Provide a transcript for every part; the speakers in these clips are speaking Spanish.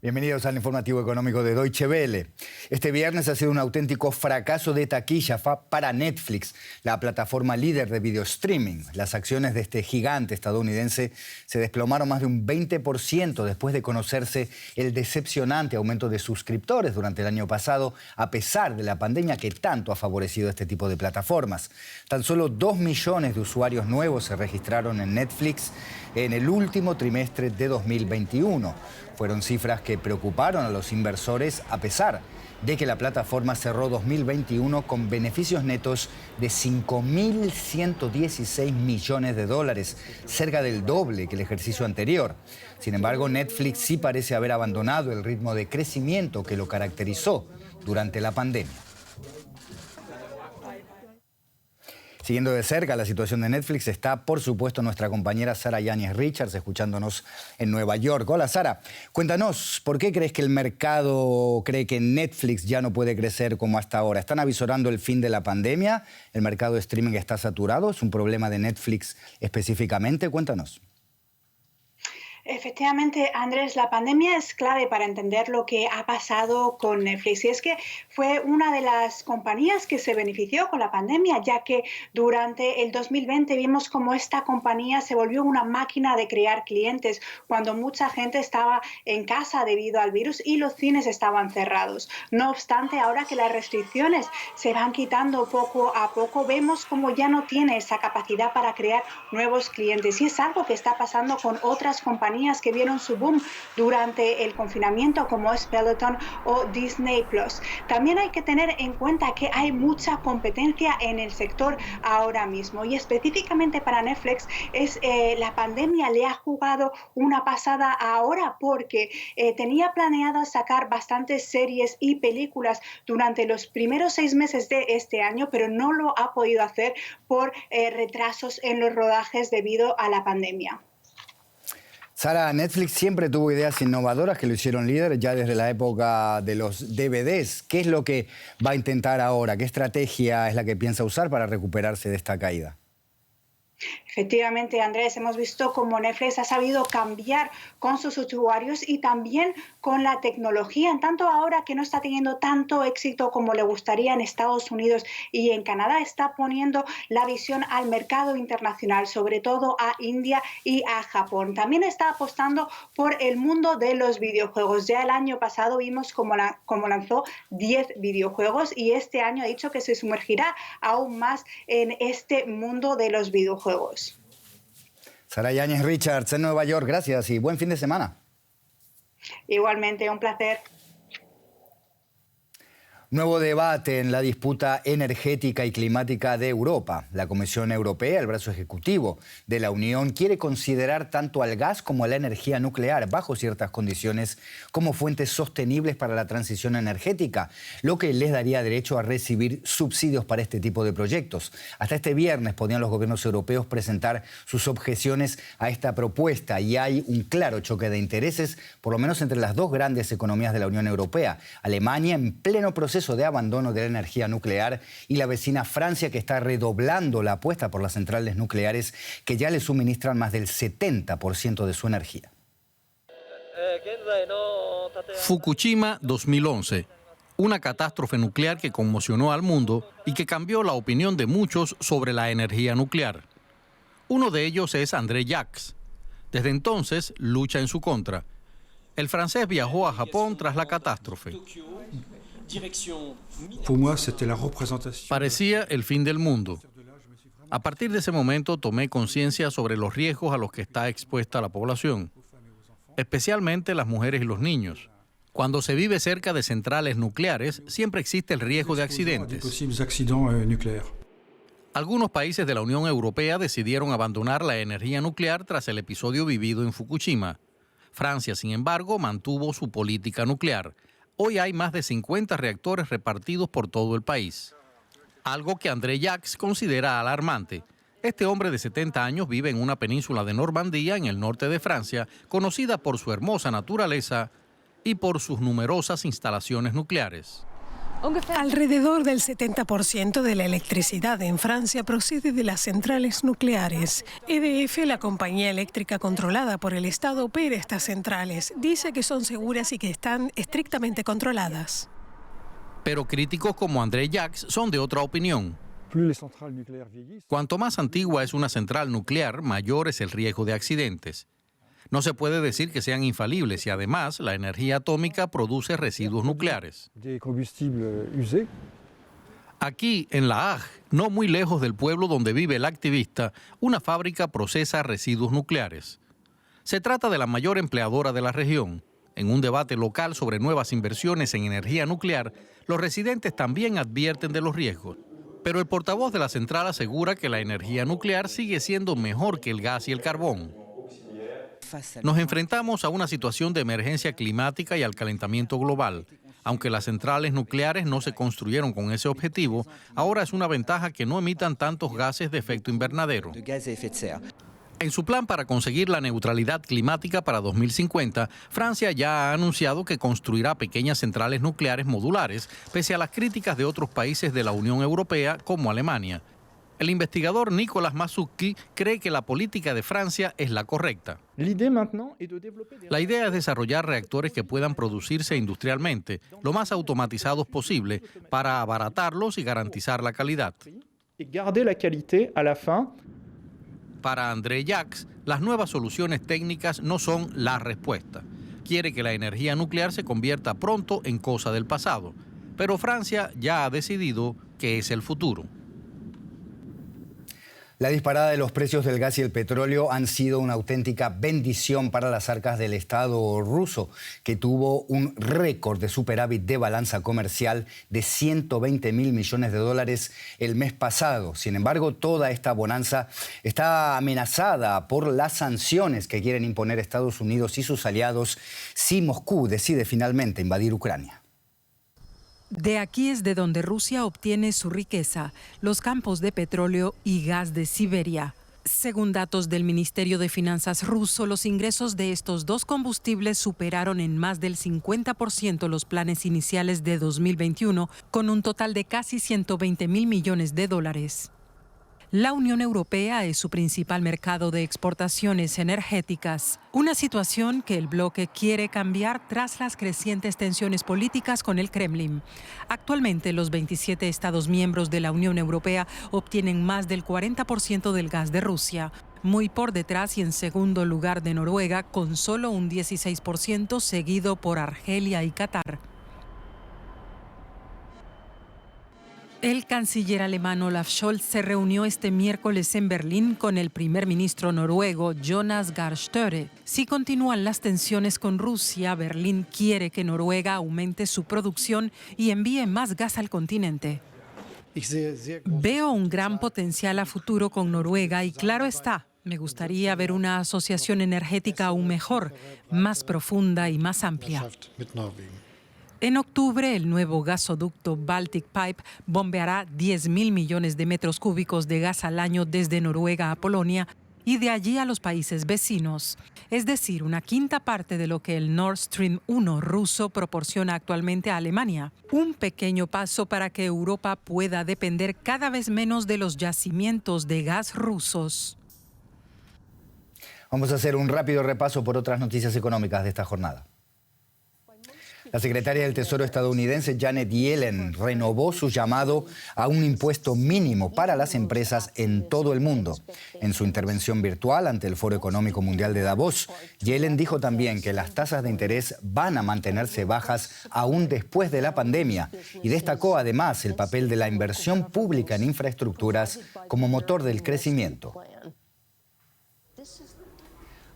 Bienvenidos al informativo económico de Deutsche Welle. Este viernes ha sido un auténtico fracaso de taquilla para Netflix, la plataforma líder de video streaming. Las acciones de este gigante estadounidense se desplomaron más de un 20% después de conocerse el decepcionante aumento de suscriptores durante el año pasado, a pesar de la pandemia que tanto ha favorecido este tipo de plataformas. Tan solo 2 millones de usuarios nuevos se registraron en Netflix en el último trimestre de 2021. Fueron cifras que preocuparon a los inversores, a pesar de que la plataforma cerró 2021 con beneficios netos de 5.116 millones de dólares, cerca del doble que el ejercicio anterior. Sin embargo, Netflix sí parece haber abandonado el ritmo de crecimiento que lo caracterizó durante la pandemia. Siguiendo de cerca la situación de Netflix está, por supuesto, nuestra compañera Sara Yáñez Richards, escuchándonos en Nueva York. Hola, Sara. Cuéntanos, ¿por qué crees que el mercado cree que Netflix ya no puede crecer como hasta ahora? ¿Están avisorando el fin de la pandemia? ¿El mercado de streaming está saturado? ¿Es un problema de Netflix específicamente? Cuéntanos. Efectivamente, Andrés, la pandemia es clave para entender lo que ha pasado con Netflix. Y es que fue una de las compañías que se benefició con la pandemia, ya que durante el 2020 vimos cómo esta compañía se volvió una máquina de crear clientes cuando mucha gente estaba en casa debido al virus y los cines estaban cerrados. No obstante, ahora que las restricciones se van quitando poco a poco, vemos cómo ya no tiene esa capacidad para crear nuevos clientes. Y es algo que está pasando con otras compañías que vieron su boom durante el confinamiento, como es Peloton o Disney Plus. También hay que tener en cuenta que hay mucha competencia en el sector ahora mismo, y específicamente para Netflix la pandemia le ha jugado una pasada ahora, porque tenía planeado sacar bastantes series y películas durante los primeros 6 meses de este año, pero no lo ha podido hacer por retrasos en los rodajes debido a la pandemia. Sara, Netflix siempre tuvo ideas innovadoras que lo hicieron líder ya desde la época de los DVDs. ¿Qué es lo que va a intentar ahora? ¿Qué estrategia es la que piensa usar para recuperarse de esta caída? Efectivamente, Andrés, hemos visto cómo Netflix ha sabido cambiar con sus usuarios y también con la tecnología, en tanto ahora que no está teniendo tanto éxito como le gustaría en Estados Unidos y en Canadá, está poniendo la visión al mercado internacional, sobre todo a India y a Japón. También está apostando por el mundo de los videojuegos. Ya el año pasado vimos cómo lanzó 10 videojuegos, y este año ha dicho que se sumergirá aún más en este mundo de los videojuegos. Sara Yáñez Richards en Nueva York, gracias y buen fin de semana. Igualmente, un placer. Nuevo debate en la disputa energética y climática de Europa. La Comisión Europea, el brazo ejecutivo de la Unión, quiere considerar tanto al gas como a la energía nuclear bajo ciertas condiciones como fuentes sostenibles para la transición energética, lo que les daría derecho a recibir subsidios para este tipo de proyectos. Hasta este viernes podían los gobiernos europeos presentar sus objeciones a esta propuesta, y hay un claro choque de intereses, por lo menos entre las dos grandes economías de la Unión Europea. Alemania, en pleno proceso de abandono de la energía nuclear, y la vecina Francia, que está redoblando la apuesta por las centrales nucleares que ya le suministran más del 70% de su energía. Fukushima 2011, una catástrofe nuclear que conmocionó al mundo y que cambió la opinión de muchos sobre la energía nuclear. Uno de ellos es André Jacques. Desde entonces lucha en su contra. El francés viajó a Japón tras la catástrofe. Parecía el fin del mundo. A partir de ese momento tomé conciencia sobre los riesgos a los que está expuesta la población, especialmente las mujeres y los niños. Cuando se vive cerca de centrales nucleares, siempre existe el riesgo de accidentes. Algunos países de la Unión Europea decidieron abandonar la energía nuclear tras el episodio vivido en Fukushima. Francia, sin embargo, mantuvo su política nuclear. Hoy hay más de 50 reactores repartidos por todo el país. Algo que André Jacques considera alarmante. Este hombre de 70 años vive en una península de Normandía, en el norte de Francia, conocida por su hermosa naturaleza y por sus numerosas instalaciones nucleares. Alrededor del 70% de la electricidad en Francia procede de las centrales nucleares. EDF, la compañía eléctrica controlada por el Estado, opera estas centrales. Dice que son seguras y que están estrictamente controladas. Pero críticos como André Jacques son de otra opinión. Cuanto más antigua es una central nuclear, mayor es el riesgo de accidentes. No se puede decir que sean infalibles y además la energía atómica produce residuos nucleares. Aquí, en La Hague, no muy lejos del pueblo donde vive el activista, una fábrica procesa residuos nucleares. Se trata de la mayor empleadora de la región. En un debate local sobre nuevas inversiones en energía nuclear, los residentes también advierten de los riesgos. Pero el portavoz de la central asegura que la energía nuclear sigue siendo mejor que el gas y el carbón. Nos enfrentamos a una situación de emergencia climática y al calentamiento global. Aunque las centrales nucleares no se construyeron con ese objetivo, ahora es una ventaja que no emitan tantos gases de efecto invernadero. En su plan para conseguir la neutralidad climática para 2050, Francia ya ha anunciado que construirá pequeñas centrales nucleares modulares, pese a las críticas de otros países de la Unión Europea, como Alemania. El investigador Nicolas Masucki cree que la política de Francia es la correcta. La idea es desarrollar reactores que puedan producirse industrialmente, lo más automatizados posible, para abaratarlos y garantizar la calidad. Para André Jacques, las nuevas soluciones técnicas no son la respuesta. Quiere que la energía nuclear se convierta pronto en cosa del pasado, pero Francia ya ha decidido que es el futuro. La disparada de los precios del gas y el petróleo han sido una auténtica bendición para las arcas del Estado ruso, que tuvo un récord de superávit de balanza comercial de 120.000 millones de dólares el mes pasado. Sin embargo, toda esta bonanza está amenazada por las sanciones que quieren imponer Estados Unidos y sus aliados si Moscú decide finalmente invadir Ucrania. De aquí es de donde Rusia obtiene su riqueza, los campos de petróleo y gas de Siberia. Según datos del Ministerio de Finanzas ruso, los ingresos de estos dos combustibles superaron en más del 50% los planes iniciales de 2021, con un total de casi 120.000 millones de dólares. La Unión Europea es su principal mercado de exportaciones energéticas, una situación que el bloque quiere cambiar tras las crecientes tensiones políticas con el Kremlin. Actualmente, los 27 Estados miembros de la Unión Europea obtienen más del 40% del gas de Rusia, muy por detrás y en segundo lugar de Noruega, con solo un 16%, seguido por Argelia y Qatar. El canciller alemán Olaf Scholz se reunió este miércoles en Berlín con el primer ministro noruego Jonas Gahr Støre. Si continúan las tensiones con Rusia, Berlín quiere que Noruega aumente su producción y envíe más gas al continente. Veo un gran potencial a futuro con Noruega y claro está, me gustaría ver una asociación energética aún mejor, más profunda y más amplia. En octubre, el nuevo gasoducto Baltic Pipe bombeará 10.000 millones de metros cúbicos de gas al año desde Noruega a Polonia y de allí a los países vecinos. Es decir, una quinta parte de lo que el Nord Stream 1 ruso proporciona actualmente a Alemania. Un pequeño paso para que Europa pueda depender cada vez menos de los yacimientos de gas rusos. Vamos a hacer un rápido repaso por otras noticias económicas de esta jornada. La secretaria del Tesoro estadounidense Janet Yellen renovó su llamado a un impuesto mínimo para las empresas en todo el mundo. En su intervención virtual ante el Foro Económico Mundial de Davos, Yellen dijo también que las tasas de interés van a mantenerse bajas aún después de la pandemia y destacó además el papel de la inversión pública en infraestructuras como motor del crecimiento.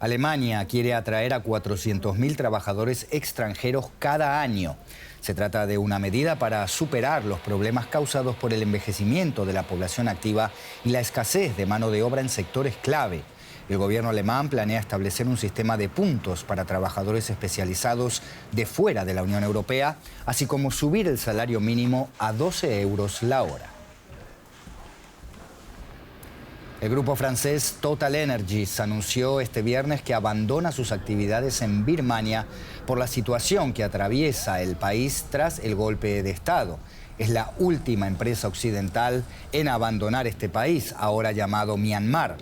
Alemania quiere atraer a 400.000 trabajadores extranjeros cada año. Se trata de una medida para superar los problemas causados por el envejecimiento de la población activa y la escasez de mano de obra en sectores clave. El gobierno alemán planea establecer un sistema de puntos para trabajadores especializados de fuera de la Unión Europea, así como subir el salario mínimo a 12 euros la hora. El grupo francés Total Energies anunció este viernes que abandona sus actividades en Birmania por la situación que atraviesa el país tras el golpe de Estado. Es la última empresa occidental en abandonar este país, ahora llamado Myanmar.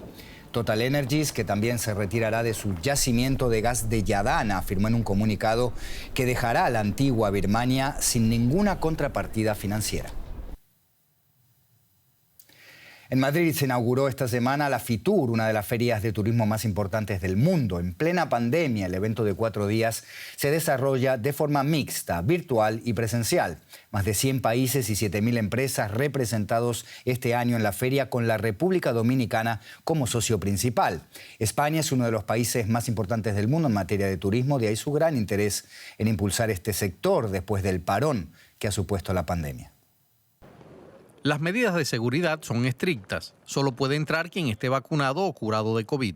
Total Energies, que también se retirará de su yacimiento de gas de Yadana, afirmó en un comunicado que dejará a la antigua Birmania sin ninguna contrapartida financiera. En Madrid se inauguró esta semana la Fitur, una de las ferias de turismo más importantes del mundo. En plena pandemia, el evento de 4 días se desarrolla de forma mixta, virtual y presencial. Más de 100 países y 7.000 empresas representados este año en la feria, con la República Dominicana como socio principal. España es uno de los países más importantes del mundo en materia de turismo, de ahí su gran interés en impulsar este sector después del parón que ha supuesto la pandemia. Las medidas de seguridad son estrictas. Solo puede entrar quien esté vacunado o curado de COVID.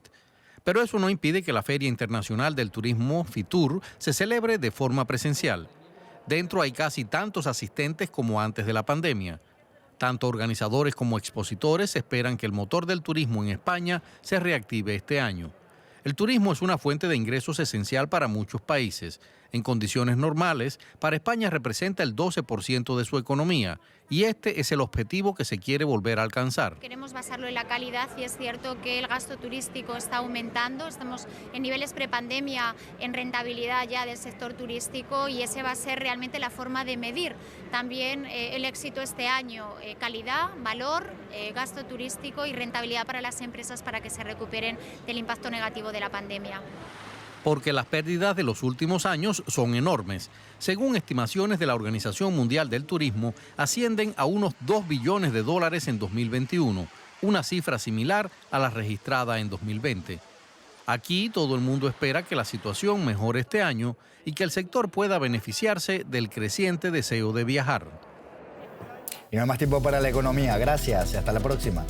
Pero eso no impide que la Feria Internacional del Turismo Fitur se celebre de forma presencial. Dentro hay casi tantos asistentes como antes de la pandemia. Tanto organizadores como expositores esperan que el motor del turismo en España se reactive este año. El turismo es una fuente de ingresos esencial para muchos países. En condiciones normales, para España representa el 12% de su economía y este es el objetivo que se quiere volver a alcanzar. Queremos basarlo en la calidad y es cierto que el gasto turístico está aumentando. Estamos en niveles prepandemia en rentabilidad ya del sector turístico y ese va a ser realmente la forma de medir también el éxito este año. Calidad, valor, gasto turístico y rentabilidad para las empresas para que se recuperen del impacto negativo de la pandemia. Porque las pérdidas de los últimos años son enormes. Según estimaciones de la Organización Mundial del Turismo, ascienden a unos $2 billones en 2021, una cifra similar a la registrada en 2020. Aquí todo el mundo espera que la situación mejore este año y que el sector pueda beneficiarse del creciente deseo de viajar. Y no hay más tiempo para la economía. Gracias y hasta la próxima.